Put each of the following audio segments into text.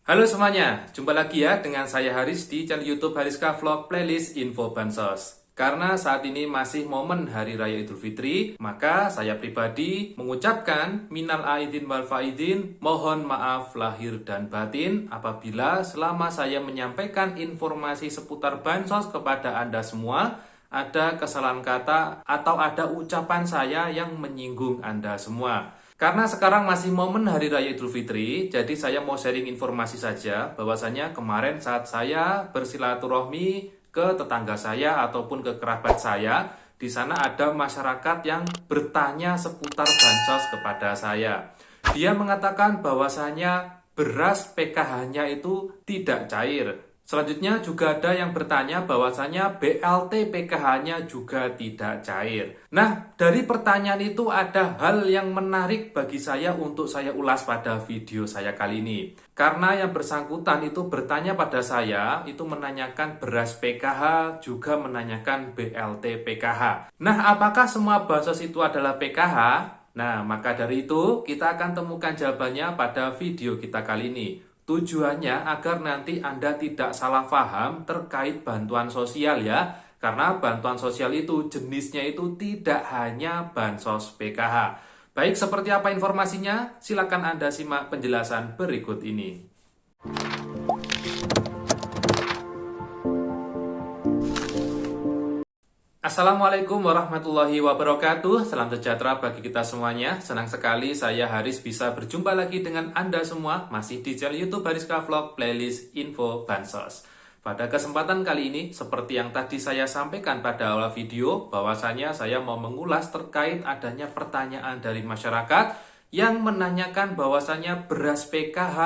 Halo semuanya, jumpa lagi ya dengan saya Haris di channel YouTube Hariska Vlog Playlist Info Bansos. Karena saat ini masih momen Hari Raya Idul Fitri, maka saya pribadi mengucapkan minal aidin wal faidin, mohon maaf lahir dan batin apabila selama saya menyampaikan informasi seputar bansos kepada Anda semua, ada kesalahan kata atau ada ucapan saya yang menyinggung Anda semua. Karena sekarang masih momen Hari Raya Idul Fitri, jadi saya mau sharing informasi saja bahwasanya kemarin saat saya bersilaturahmi ke tetangga saya ataupun ke kerabat saya, di sana ada masyarakat yang bertanya seputar bansos kepada saya. Dia mengatakan bahwasanya beras PKH-nya itu tidak cair. Selanjutnya juga ada yang bertanya bahwasanya BLT PKH-nya juga tidak cair. Nah, dari pertanyaan itu ada hal yang menarik bagi saya untuk saya ulas pada video saya kali ini. Karena yang bersangkutan itu bertanya pada saya, itu menanyakan beras PKH, juga menanyakan BLT PKH. Nah, apakah semua bansos itu adalah PKH? Nah, maka dari itu kita akan temukan jawabannya pada video kita kali ini. Tujuannya agar nanti Anda tidak salah paham terkait bantuan sosial ya. Karena bantuan sosial itu jenisnya itu tidak hanya bansos PKH. Baik, seperti apa informasinya? Silakan Anda simak penjelasan berikut ini. Assalamualaikum warahmatullahi wabarakatuh. Salam sejahtera bagi kita semuanya. Senang sekali saya Haris bisa berjumpa lagi dengan Anda semua masih di channel YouTube Hariska Vlog Playlist Info Bansos. Pada kesempatan kali ini, seperti yang tadi saya sampaikan pada awal video, bahwasanya saya mau mengulas terkait adanya pertanyaan dari masyarakat yang menanyakan bahwasanya beras PKH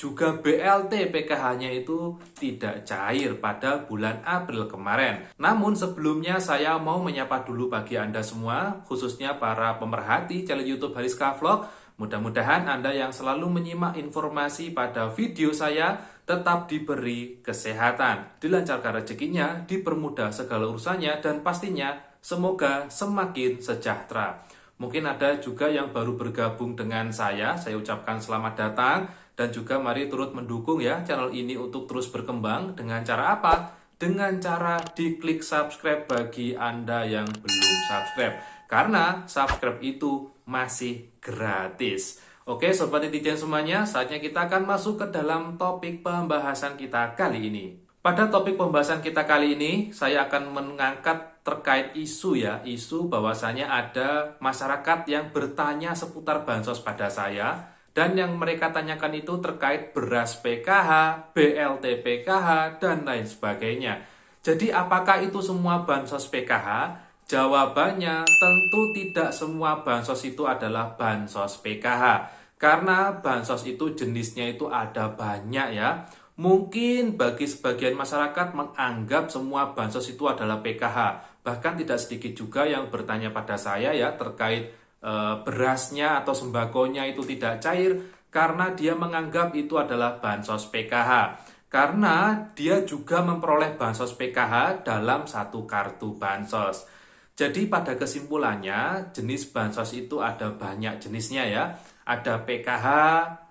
juga BLT PKH-nya itu tidak cair pada bulan April kemarin. Namun sebelumnya saya mau menyapa dulu bagi Anda semua, khususnya para pemerhati channel YouTube Hariska Vlog. Mudah-mudahan Anda yang selalu menyimak informasi pada video saya tetap diberi kesehatan, dilancarkan rezekinya, dipermudah segala urusannya, dan pastinya semoga semakin sejahtera. Mungkin ada juga yang baru bergabung dengan saya ucapkan selamat datang. Dan juga mari turut mendukung ya channel ini untuk terus berkembang. Dengan cara apa? Dengan cara diklik subscribe bagi Anda yang belum subscribe. Karena subscribe itu masih gratis. Oke sobat netizen semuanya, saatnya kita akan masuk ke dalam topik pembahasan kita kali ini. Pada topik pembahasan kita kali ini, saya akan mengangkat terkait isu ya, isu bahwasanya ada masyarakat yang bertanya seputar bansos pada saya. Dan yang mereka tanyakan itu terkait beras PKH, BLT PKH, dan lain sebagainya. Jadi apakah itu semua bansos PKH? Jawabannya tentu tidak semua bansos itu adalah bansos PKH. Karena bansos itu jenisnya itu ada banyak ya. Mungkin bagi sebagian masyarakat menganggap semua bansos itu adalah PKH. Bahkan tidak sedikit juga yang bertanya pada saya ya terkait berasnya atau sembakonya itu tidak cair karena dia menganggap itu adalah bansos PKH. Karena dia juga memperoleh bansos PKH dalam satu kartu bansos. Jadi pada kesimpulannya jenis bansos itu ada banyak jenisnya ya. Ada PKH,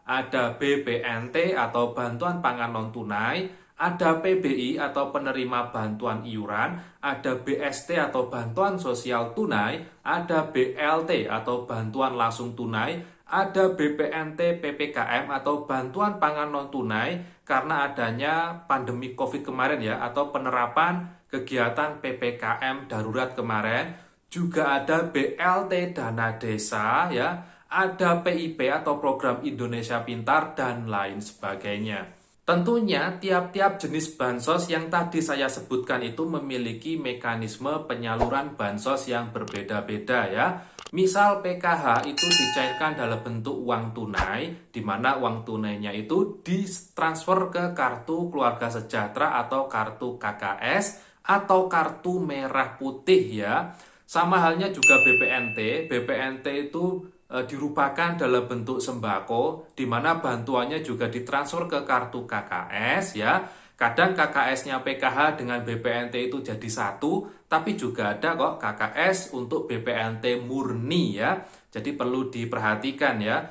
ada BPNT atau bantuan pangan non tunai, ada PBI atau penerima bantuan iuran, ada BST atau bantuan sosial tunai, ada BLT atau bantuan langsung tunai, ada BPNT PPKM atau bantuan pangan non tunai karena adanya pandemi Covid kemarin ya atau penerapan kegiatan PPKM darurat kemarin, juga ada BLT dana desa ya, ada PIP atau program Indonesia Pintar dan lain sebagainya. Tentunya tiap-tiap jenis bansos yang tadi saya sebutkan itu memiliki mekanisme penyaluran bansos yang berbeda-beda ya. Misal PKH itu dicairkan dalam bentuk uang tunai, di mana uang tunainya itu ditransfer ke kartu keluarga sejahtera atau kartu KKS atau kartu merah putih ya. Sama halnya juga BPNT. BPNT itu dirupakan dalam bentuk sembako, di mana bantuannya juga ditransfer ke kartu KKS ya. Kadang KKS-nya PKH dengan BPNT itu jadi satu, tapi juga ada kok KKS untuk BPNT murni ya. Jadi perlu diperhatikan ya.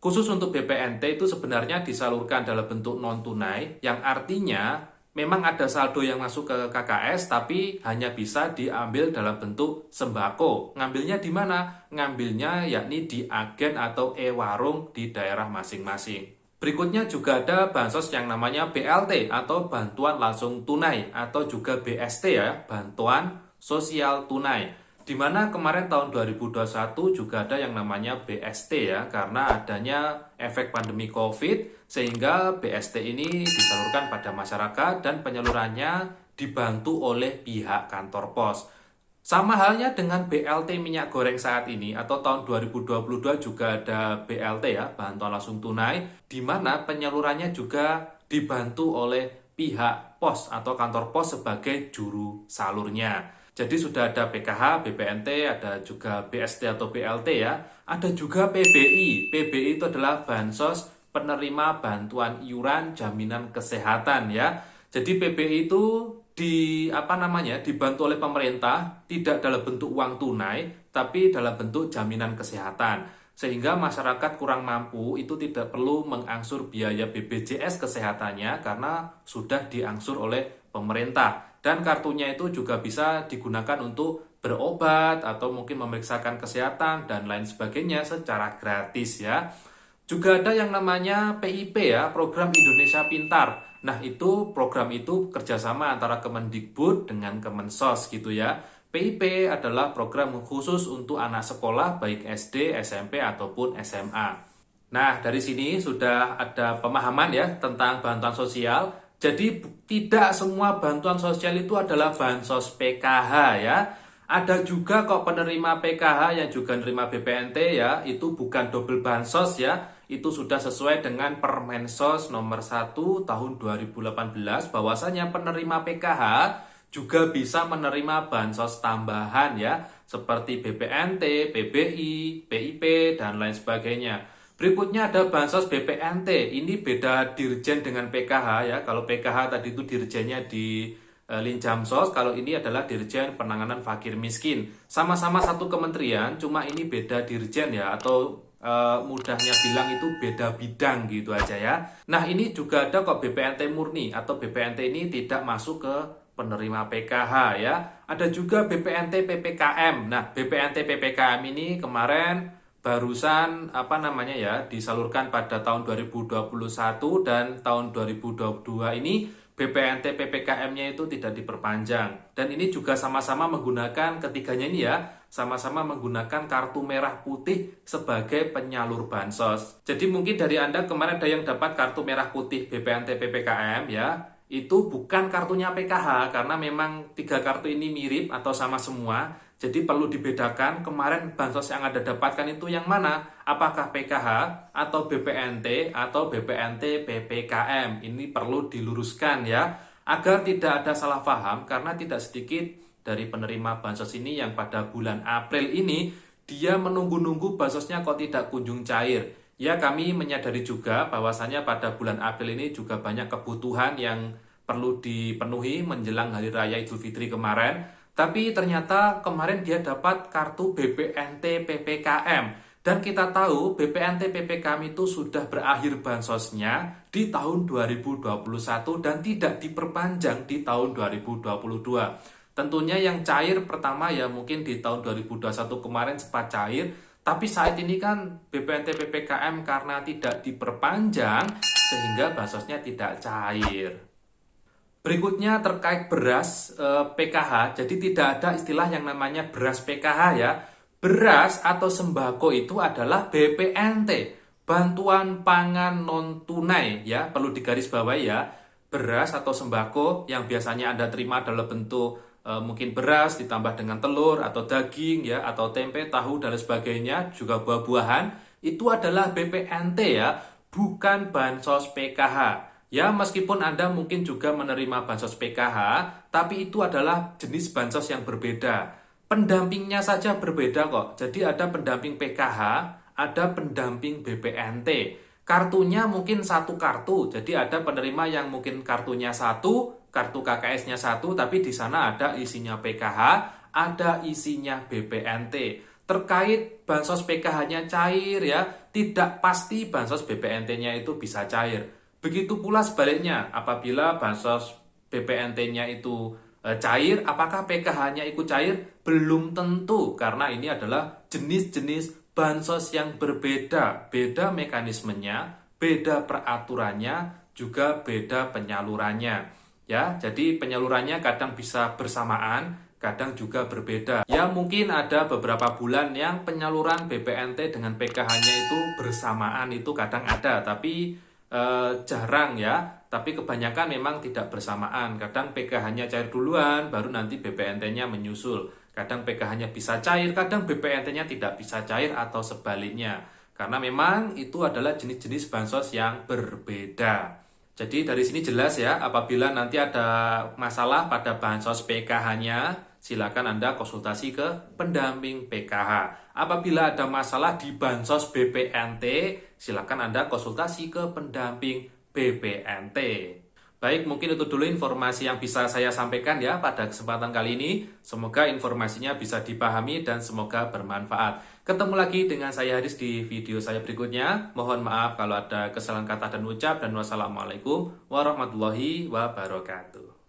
Khusus untuk BPNT itu sebenarnya disalurkan dalam bentuk non-tunai, yang artinya memang ada saldo yang masuk ke KKS, tapi hanya bisa diambil dalam bentuk sembako. Ngambilnya di mana? Ngambilnya yakni di agen atau e-warung di daerah masing-masing. Berikutnya juga ada bansos yang namanya BLT atau bantuan langsung tunai atau juga BST ya, bantuan sosial tunai. Di mana kemarin tahun 2021 juga ada yang namanya BST ya, karena adanya efek pandemi COVID sehingga BST ini disalurkan pada masyarakat dan penyalurannya dibantu oleh pihak kantor pos. Sama halnya dengan BLT minyak goreng saat ini atau tahun 2022 juga ada BLT ya, bantuan langsung tunai, di mana penyalurannya juga dibantu oleh pihak pos atau kantor pos sebagai juru salurnya. Jadi sudah ada PKH, BPNT, ada juga BST atau BLT ya. Ada juga PBI. PBI itu adalah bansos penerima bantuan iuran jaminan kesehatan ya. Jadi PBI itu dibantu oleh pemerintah tidak dalam bentuk uang tunai tapi dalam bentuk jaminan kesehatan. Sehingga masyarakat kurang mampu itu tidak perlu mengangsur biaya BPJS kesehatannya karena sudah diangsur oleh pemerintah. Dan kartunya itu juga bisa digunakan untuk berobat atau mungkin memeriksakan kesehatan dan lain sebagainya secara gratis ya. Juga ada yang namanya PIP ya, Program Indonesia Pintar. Nah itu program itu kerjasama antara Kemendikbud dengan Kemensos gitu ya. PIP adalah program khusus untuk anak sekolah baik SD, SMP ataupun SMA. Nah dari sini sudah ada pemahaman ya tentang bantuan sosial. Jadi tidak semua bantuan sosial itu adalah bansos PKH ya. Ada juga kok penerima PKH yang juga menerima BPNT ya, itu bukan double bansos ya. Itu sudah sesuai dengan Permensos nomor 1 tahun 2018 bahwasanya penerima PKH juga bisa menerima bansos tambahan ya, seperti BPNT, PBI, PIP dan lain sebagainya. Berikutnya ada bansos BPNT. Ini beda dirjen dengan PKH ya. Kalau PKH tadi itu dirjennya di Linjamsos, kalau ini adalah Dirjen Penanganan Fakir Miskin. Sama-sama satu kementerian, cuma ini beda dirjen ya, atau mudahnya bilang itu beda bidang gitu aja ya. Nah ini juga ada kok BPNT murni atau BPNT ini tidak masuk ke penerima PKH ya. Ada juga BPNT PPKM. Nah BPNT PPKM ini kemarin barusan disalurkan pada tahun 2021 dan tahun 2022 ini BPNT PPKM-nya itu tidak diperpanjang. Dan ini juga sama-sama menggunakan ketiganya ini ya, sama-sama menggunakan kartu merah putih sebagai penyalur bansos. Jadi mungkin dari Anda kemarin ada yang dapat kartu merah putih BPNT PPKM ya, itu bukan kartunya PKH karena memang tiga kartu ini mirip atau sama semua. Jadi perlu dibedakan kemarin bansos yang Anda dapatkan itu yang mana? Apakah PKH atau BPNT atau BPNT PPKM? Ini perlu diluruskan ya, agar tidak ada salah paham karena tidak sedikit dari penerima bansos ini yang pada bulan April ini dia menunggu-nunggu bansosnya kok tidak kunjung cair. Ya kami menyadari juga bahwasannya pada bulan April ini juga banyak kebutuhan yang perlu dipenuhi menjelang Hari Raya Idul Fitri kemarin. Tapi ternyata kemarin dia dapat kartu BPNT PPKM. Dan kita tahu BPNT PPKM itu sudah berakhir bansosnya di tahun 2021 dan tidak diperpanjang di tahun 2022. Tentunya yang cair pertama ya mungkin di tahun 2021 kemarin sempat cair. Tapi saat ini kan BPNT PPKM karena tidak diperpanjang sehingga bansosnya tidak cair. Berikutnya terkait beras PKH, jadi tidak ada istilah yang namanya beras PKH ya. Beras atau sembako itu adalah BPNT, bantuan pangan non tunai ya, perlu digarisbawahi ya. Beras atau sembako yang biasanya Anda terima dalam bentuk mungkin beras ditambah dengan telur atau daging ya, atau tempe, tahu dan sebagainya, juga buah-buahan, itu adalah BPNT ya, bukan bansos PKH. Ya, meskipun Anda mungkin juga menerima bansos PKH, tapi itu adalah jenis bansos yang berbeda. Pendampingnya saja berbeda kok. Jadi ada pendamping PKH, ada pendamping BPNT. Kartunya mungkin satu kartu. Jadi ada penerima yang mungkin kartunya satu, kartu KKS-nya satu, tapi di sana ada isinya PKH, ada isinya BPNT. Terkait bansos PKH-nya cair ya, tidak pasti bansos BPNT-nya itu bisa cair. Begitu pula sebaliknya, apabila bansos BPNT-nya itu cair, apakah PKH-nya ikut cair? Belum tentu, karena ini adalah jenis-jenis bansos yang berbeda, beda mekanismenya, beda peraturannya, juga beda penyalurannya. Ya, jadi penyalurannya kadang bisa bersamaan, kadang juga berbeda. Ya, mungkin ada beberapa bulan yang penyaluran BPNT dengan PKH-nya itu bersamaan, itu kadang ada, tapi jarang ya. Tapi kebanyakan memang tidak bersamaan. Kadang PKH-nya cair duluan, baru nanti BPNT-nya menyusul. Kadang PKH-nya bisa cair, kadang BPNT-nya tidak bisa cair atau sebaliknya. Karena memang itu adalah jenis-jenis bansos yang berbeda. Jadi dari sini jelas ya, apabila nanti ada masalah pada bansos PKH-nya, silakan Anda konsultasi ke pendamping PKH. Apabila ada masalah di bansos BPNT, silakan Anda konsultasi ke pendamping BPNT. Baik, mungkin itu dulu informasi yang bisa saya sampaikan ya pada kesempatan kali ini. Semoga informasinya bisa dipahami dan semoga bermanfaat. Ketemu lagi dengan saya Haris di video saya berikutnya. Mohon maaf kalau ada kesalahan kata dan ucap, dan wassalamualaikum warahmatullahi wabarakatuh.